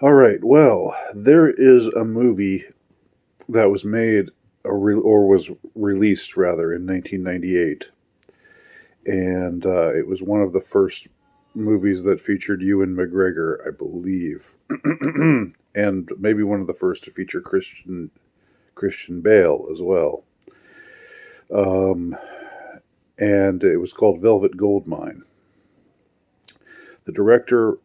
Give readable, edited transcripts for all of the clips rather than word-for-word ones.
All right. Well, there is a movie that was made or was released rather in 1998, and it was one of the first movies that featured Ewan McGregor, I believe, and maybe one of the first to feature Christian Bale as well. Um, and it was called Velvet Goldmine. The director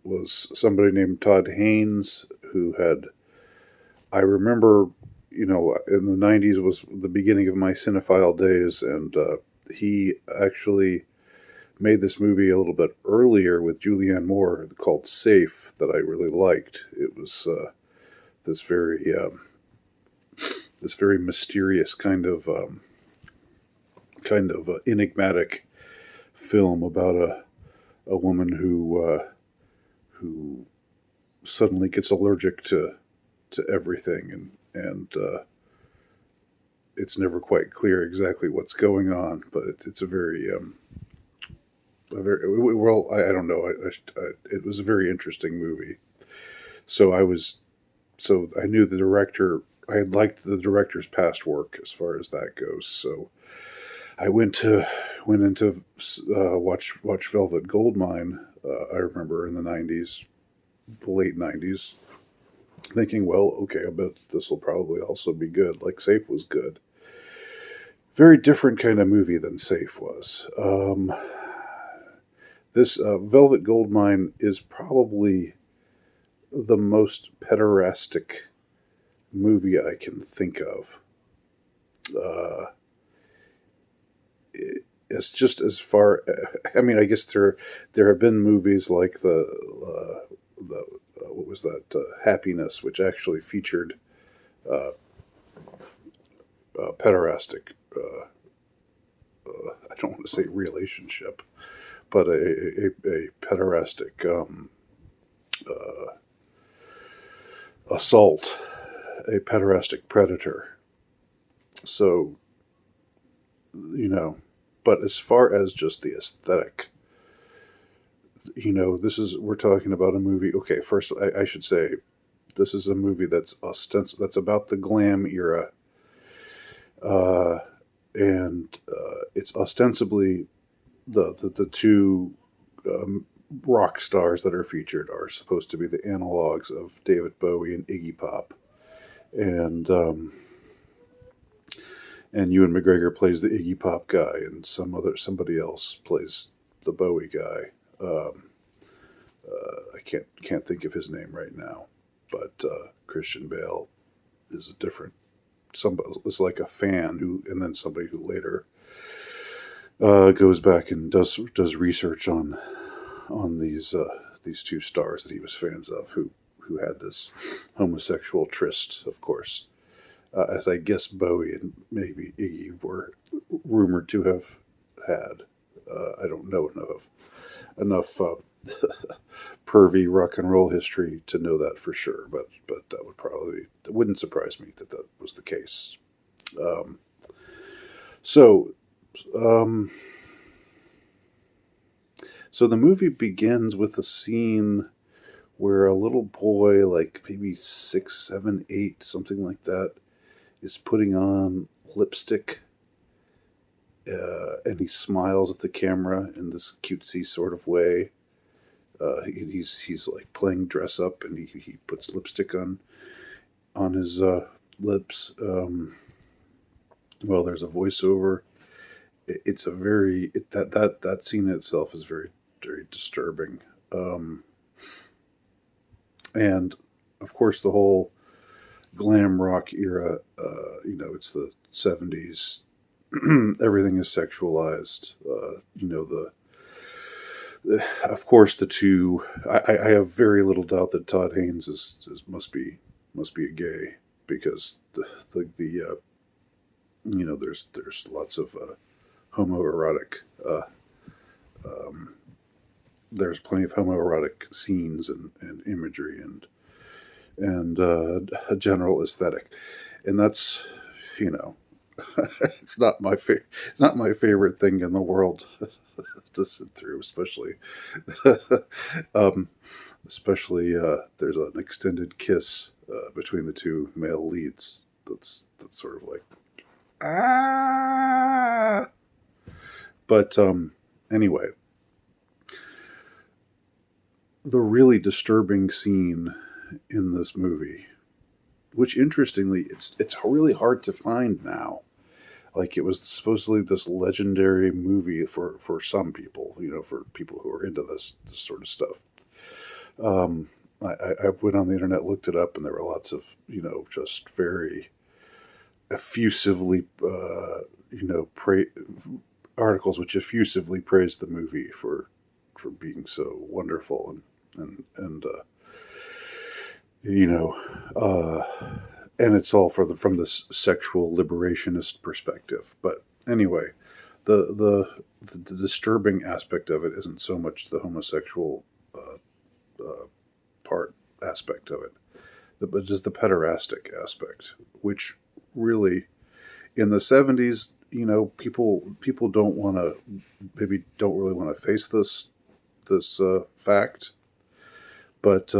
was somebody named Todd Haynes, who had I remember, in the '90s was the beginning of my cinephile days, and he actually made this movie a little bit earlier with Julianne Moore called Safe that I really liked. It was this very this very mysterious kind of enigmatic film about a woman who suddenly gets allergic to everything, and it's never quite clear exactly what's going on, but it's a very well. I don't know. It was a very interesting movie. So I knew the director. I had liked the director's past work as far as that goes. So I went into watch Velvet Goldmine. I remember in the '90s, the late '90s, thinking, well, okay, I bet this will probably also be good. Like Safe was good. Very different kind of movie than Safe was. This Velvet Goldmine is probably the most pederastic movie I can think of. Uh, it's just as far. I mean, I guess there have been movies like the what was that Happiness, which actually featured uh, pederastic. I don't want to say relationship, but a pederastic uh, assault, a pederastic predator. So, you know, but as far as just the aesthetic, we're talking about a movie. Okay, first I should say this is a movie that's about the glam era, uh, and it's ostensibly the two um, rock stars that are featured are supposed to be the analogs of David Bowie and Iggy Pop, and Ewan McGregor plays the Iggy Pop guy, and somebody else plays the Bowie guy. I can't think of his name right now, but Christian Bale is a different somebody. It's like a fan who, and then somebody who later goes back and does research on these two stars that he was fans of, who had this homosexual tryst, of course, as I guess Bowie and maybe Iggy were rumored to have had. I don't know enough pervy rock and roll history to know that for sure, but that wouldn't surprise me that was the case. Um, so um, so the movie begins with a scene where a little boy, like maybe 6, 7, 8, something like that, is putting on lipstick, and he smiles at the camera in this cutesy sort of way. He's like playing dress up, and he puts lipstick on his lips. Well, there's a voiceover. It's a very that scene itself is very disturbing, and of course the whole glam rock era. It's the '70s. Everything is sexualized. Of course, the two. I have very little doubt that Todd Haynes must be a gay, because there's lots of homoerotic. Um, there's plenty of homoerotic scenes and imagery and a general aesthetic, and that's you know it's not my favorite thing in the world. to sit through, especially um, especially there's an extended kiss between the two male leads. That's sort of like ah. But anyway, the really disturbing scene in this movie, which interestingly, it's really hard to find now. Like it was supposedly this legendary movie for some people, for people who are into this sort of stuff. I went on the internet, looked it up, and there were lots of just very effusively articles which effusively praised the movie for being so wonderful and you know uh, and it's all from this sexual liberationist perspective. But anyway, the disturbing aspect of it isn't so much the homosexual uh, part aspect of it, but just the pederastic aspect, which really in the 70s, people don't really want to face this fact, but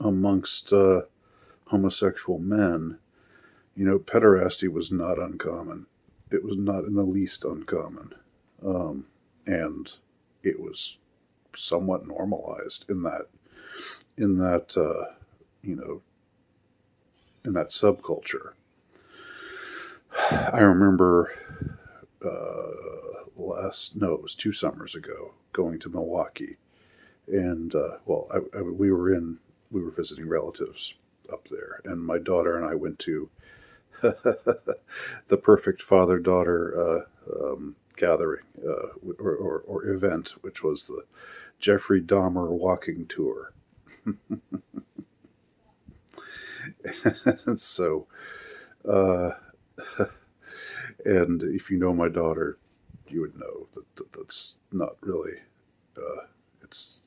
amongst homosexual men, pederasty was not uncommon. It was not in the least uncommon, and it was somewhat normalized in that you know in that subculture. I remember it was 2 summers ago, going to Milwaukee, and we were visiting relatives up there, and my daughter and I went to the perfect father daughter gathering or event, which was the Jeffrey Dahmer walking tour. And so, uh, and if you know my daughter, you would know that's not really. It's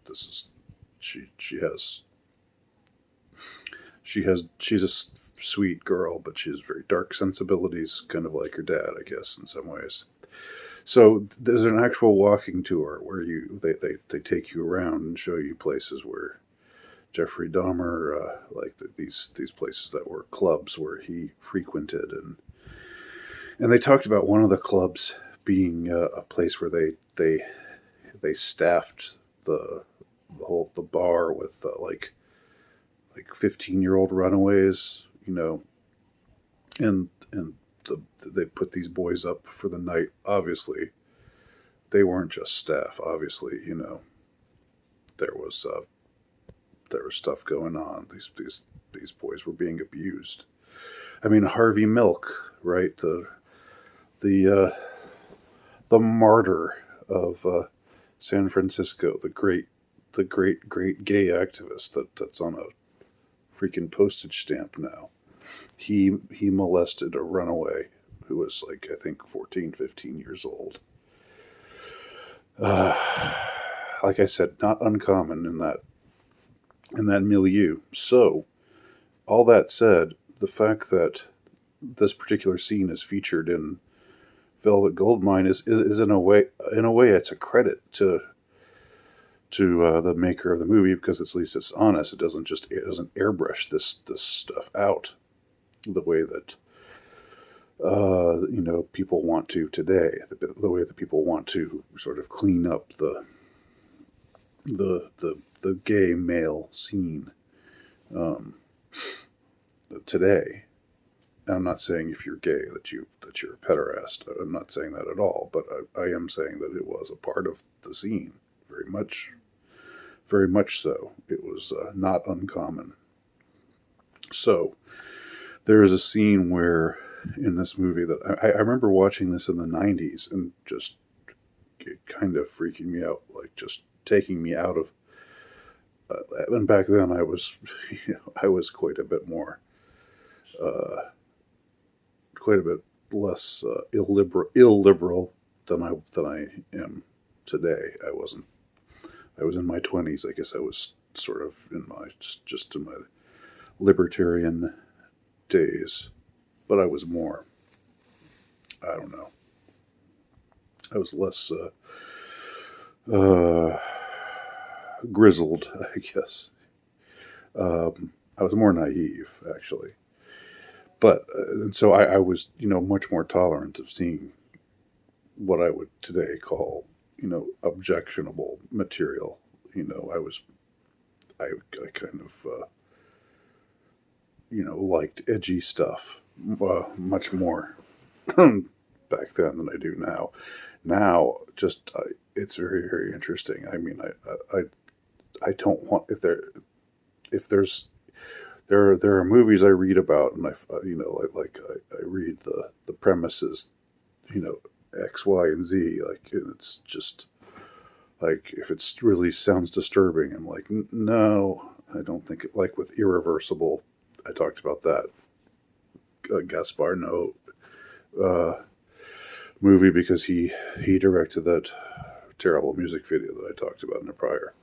this is she has she's a sweet girl, but she has very dark sensibilities, kind of like her dad, I guess, in some ways. So there's an actual walking tour where they take you around and show you places where Jeffrey Dahmer, these places that were clubs where he frequented, and they talked about one of the clubs being a place where they staffed the bar with like 15-year-old runaways, and they put these boys up for the night. Obviously, they weren't just staff. Obviously, there was there was stuff going on. These boys were being abused. I mean, Harvey Milk, right? The the martyr of San Francisco, the great gay activist that's on a freaking postage stamp now. He molested a runaway who was like, I think, 14, 15 years old. Like I said, not uncommon in that milieu. So, all that said, the fact that this particular scene is featured in Velvet Goldmine is in a way it's a credit to the maker of the movie, because at least it's honest. It doesn't airbrush this stuff out the way that people want to today. The way that people want to sort of clean up the gay male scene today. And I'm not saying if you're gay that you're a pederast. I'm not saying that at all. But I am saying that it was a part of the scene, very much so. It was not uncommon. So there is a scene where in this movie that I remember watching this in the 90s and just it kind of freaking me out, like just taking me out of. And back then I was, I was quite a bit more, quite a bit less illiberal than I am today. I wasn't. I was in my 20s. I guess I was sort of just in my libertarian days, but I was more. I don't know. I was less uh, grizzled, I guess. I was more naive, actually. But and so I was, much more tolerant of seeing what I would today call, objectionable material. I kind of, liked edgy stuff much more back then than I do now. Now, it's very, very interesting. I mean, I don't want if there are movies I read about, and I read the premises, you know, X, Y, and Z, and it's just like if it really sounds disturbing, I'm like, no, I don't think it. Like with Irreversible, I talked about that Gaspar Noé uh, movie because he directed that terrible music video that I talked about in a prior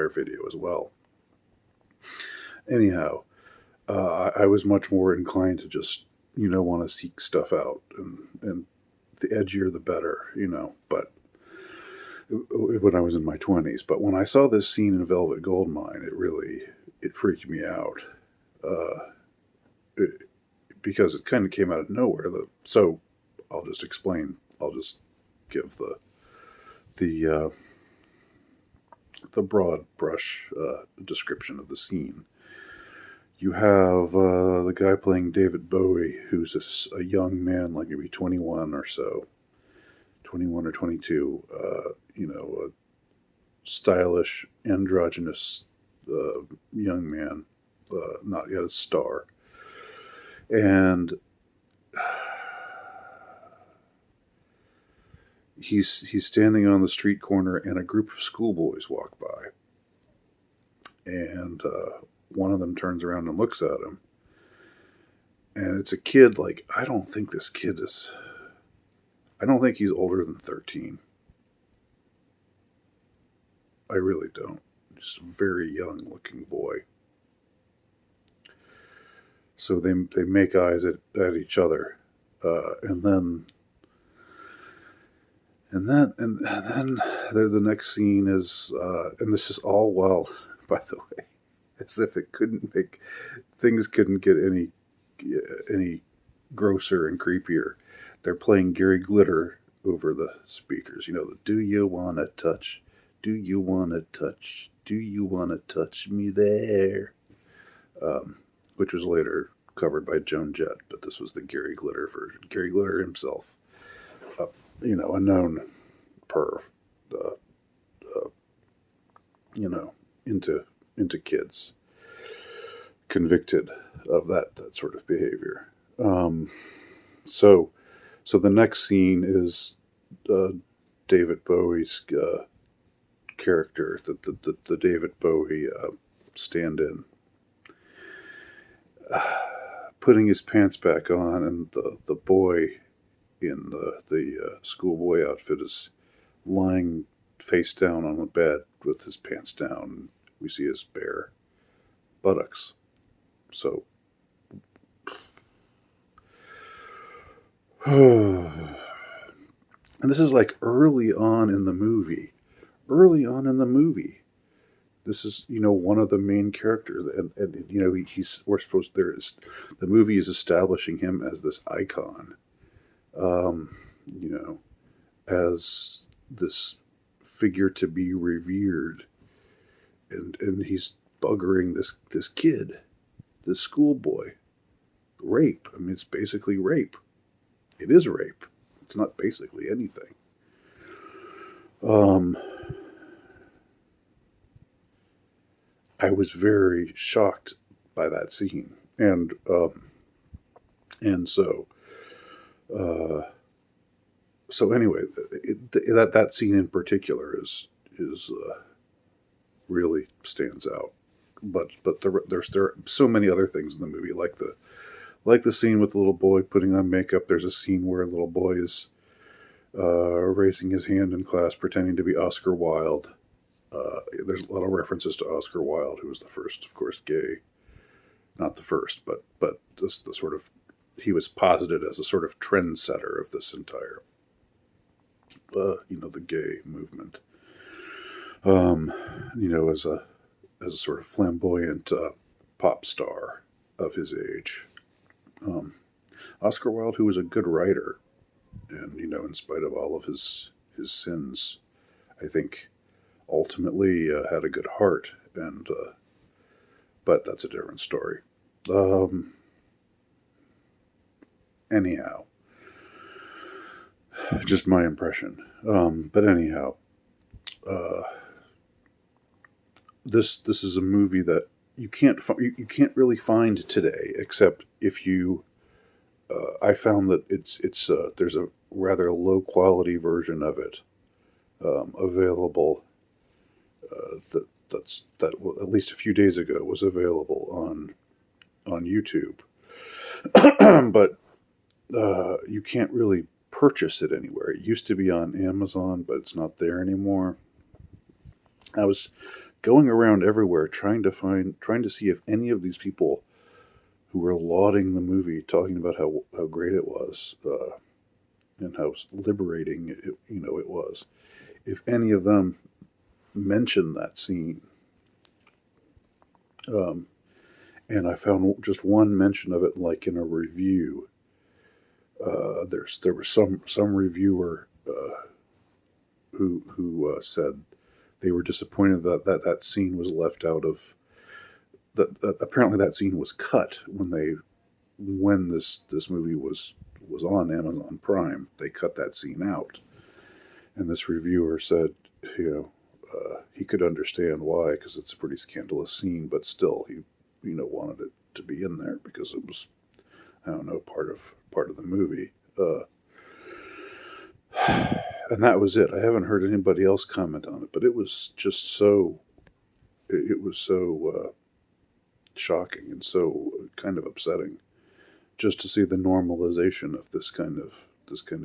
video as well. Anyhow, I was much more inclined to just want to seek stuff out, and the edgier the better, But when I was in my 20s, but when I saw this scene in Velvet Goldmine, it freaked me out, uh, it, because it kind of came out of nowhere. So I'll just explain. I'll just give the the broad brush description of the scene. You have the guy playing David Bowie, who's a young man, like maybe 21 or so, 21 or 22, a stylish, androgynous young man, not yet a star. And he's standing on the street corner, and a group of schoolboys walk by. And one of them turns around and looks at him. And it's a kid, I don't think he's older than 13. I really don't. Just a very young looking boy. So they make eyes at each other. And then the next scene is, and this is all while, by the way, as if things couldn't get any grosser and creepier. They're playing Gary Glitter over the speakers. The "Do you wanna touch? Do you wanna touch? Do you wanna touch me there?" Which was later covered by Joan Jett, but this was the Gary Glitter version. Gary Glitter himself, a known perv, uh, uh, into kids, convicted of that sort of behavior. So the next scene is David Bowie's character, the David Bowie stand-in, putting his pants back on, and the boy in the schoolboy outfit is lying face down on the bed with his pants down. We see his bare buttocks. So, and this is early on in the movie. Early on in the movie, this is one of the main characters, and we're supposed the movie is establishing him as this icon, as this figure to be revered, and he's buggering this kid, this schoolboy. Rape. I mean, it's basically rape. It is rape. It's not basically anything. I was very shocked by that scene, and so anyway, that scene in particular is really stands out. But there are so many other things in the movie, like the scene with the little boy putting on makeup. There's a scene where a little boy is raising his hand in class, pretending to be Oscar Wilde. There's a lot of references to Oscar Wilde, who was the first, of course, gay. Not the first, but the sort of, he was posited as a sort of trendsetter of this entire the gay movement. As a sort of flamboyant pop star of his age. Oscar Wilde, who was a good writer, and in spite of all of his sins, I think ultimately had a good heart, and but that's a different story. Anyhow, just my impression. But anyhow, this is a movie that you can't really find today, except if you. I found that it's there's a rather low quality version of it available. That at least a few days ago was available on YouTube, but you can't really purchase it anywhere. It used to be on Amazon, but it's not there anymore. I was going around everywhere trying to see if any of these people who were lauding the movie, talking about how great it was, and how liberating it was, if any of them mentioned that scene. And I found just one mention of it, like in a review. There was some reviewer who said they were disappointed that scene was left out of. That apparently that scene was cut when this movie was on Amazon Prime. They cut that scene out, and this reviewer said, he could understand why, because it's a pretty scandalous scene, but still he wanted it to be in there because it was, I don't know, part of the movie. And that was it. I haven't heard anybody else comment on it, but it was just so. It was so shocking and so kind of upsetting, just to see the normalization of this kind of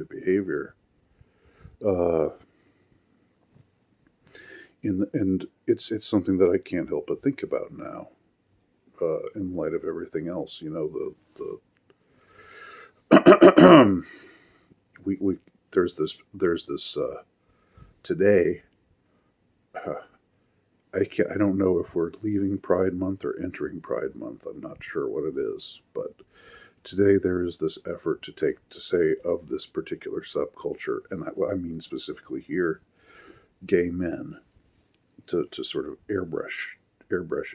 behavior. And it's something that I can't help but think about now, in light of everything else. We there's this today. I don't know if we're leaving Pride Month or entering Pride Month. I'm not sure what it is, but today there is this effort to say of this particular subculture, and I mean specifically here, gay men, to sort of airbrush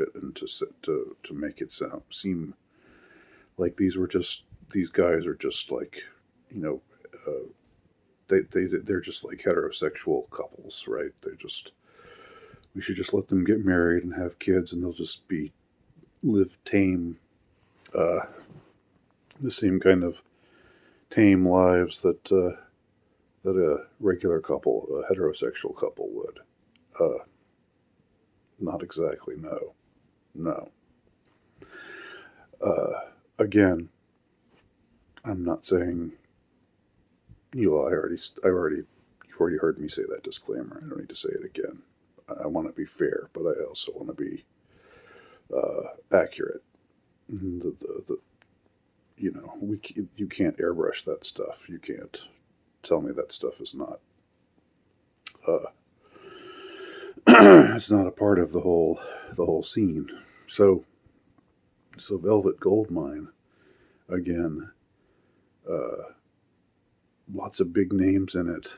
it and to make it seem like these guys are just like, they're just like heterosexual couples, right? We should just let them get married and have kids, and they'll just live tame, the same kind of tame lives that a regular couple, a heterosexual couple, would. Not exactly. No. Again, I'm not saying. You've already heard me say that disclaimer. I don't need to say it again. I want to be fair, but I also want to be accurate. You can't airbrush that stuff. You can't tell me that stuff is not. It's not a part of the whole scene. So Velvet Goldmine, again. Lots of big names in it.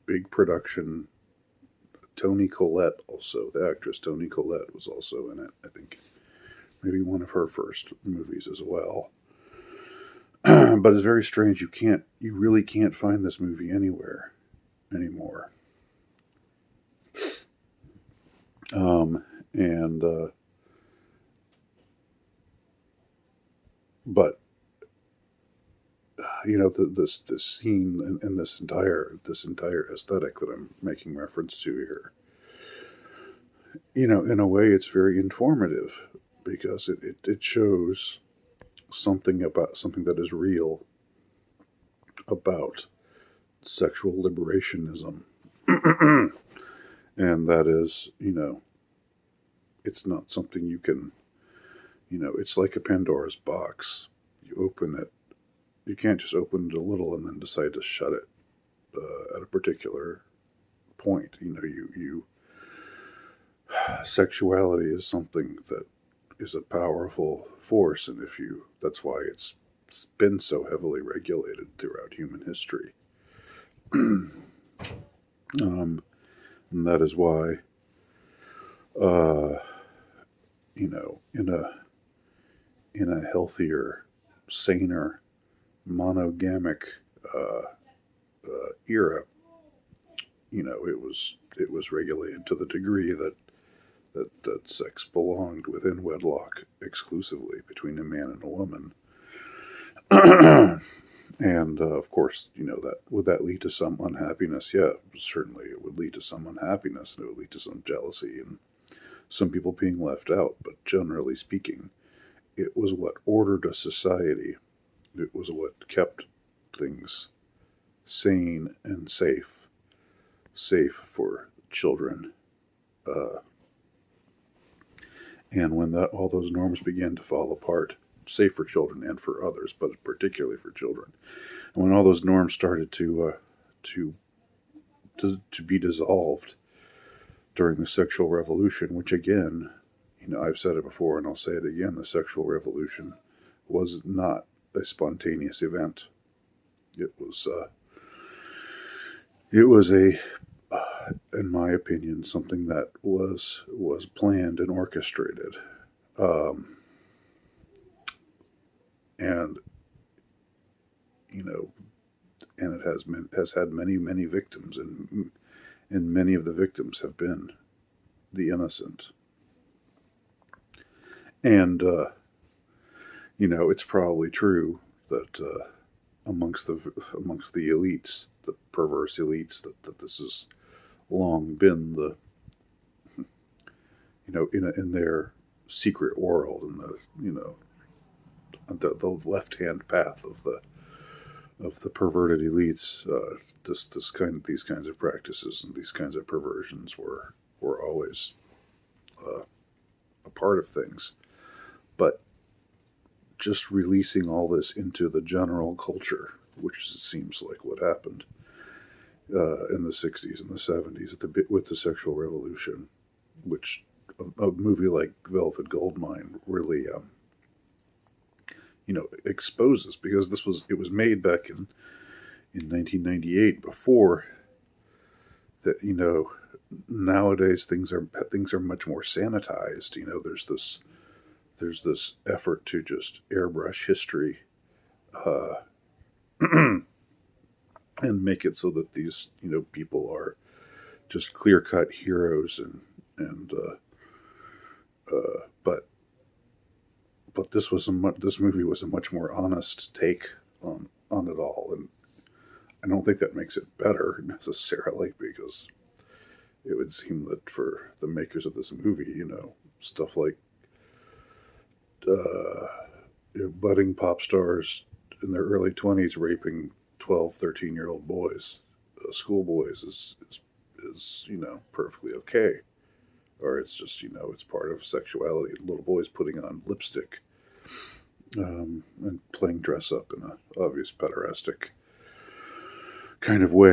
Big production. Toni Collette also, the actress Toni Collette was also in it. I think maybe one of her first movies as well. But it's very strange. You really can't find this movie anywhere anymore. But this scene and this entire aesthetic that I'm making reference to here, in a way it's very informative, because it shows something that is real about sexual liberationism. And that is, it's not something you can, it's like a Pandora's box. You open it. You can't just open it a little and then decide to shut it. at a particular point. Sexuality is something that is a powerful force, and that's why it's been so heavily regulated throughout human history. um, and that is why, uh, in a healthier, saner, monogamic uh, era, it was regulated to the degree that sex belonged within wedlock exclusively between a man and a woman. And of course, that would that lead to some unhappiness? Yeah, certainly it would lead to some unhappiness, and it would lead to some jealousy and some people being left out. But generally speaking, it was what ordered a society. It was what kept things sane and safe for children. Uh, and when all those norms began to fall apart, safe for children and for others, but particularly for children, and when all those norms started to be dissolved during the sexual revolution, which again, I've said it before and I'll say it again, the sexual revolution was not a spontaneous event. It was in my opinion, something that was planned and orchestrated, and and it has had many victims, and many of the victims have been the innocent. And it's probably true that amongst the elites, the perverse elites, that this has long been the in their secret world, and the left hand path of the perverted elites. These kinds of practices and these kinds of perversions were always a part of things, but just releasing all this into the general culture, which seems like what happened in the 60s and the 70s with the sexual revolution, which a movie like Velvet Goldmine really exposes, because it was made back in 1998, before that. Nowadays things are much more sanitized. There's this effort to just airbrush history, and make it so that these people are just clear cut heroes, and but this movie was a much more honest take on it all, and I don't think that makes it better necessarily, because it would seem that for the makers of this movie, stuff like budding pop stars in their early 20s raping 12, 13-year-old boys, schoolboys, is perfectly okay. Or it's just, it's part of sexuality. Little boys putting on lipstick, and playing dress up in an obvious pederastic kind of way.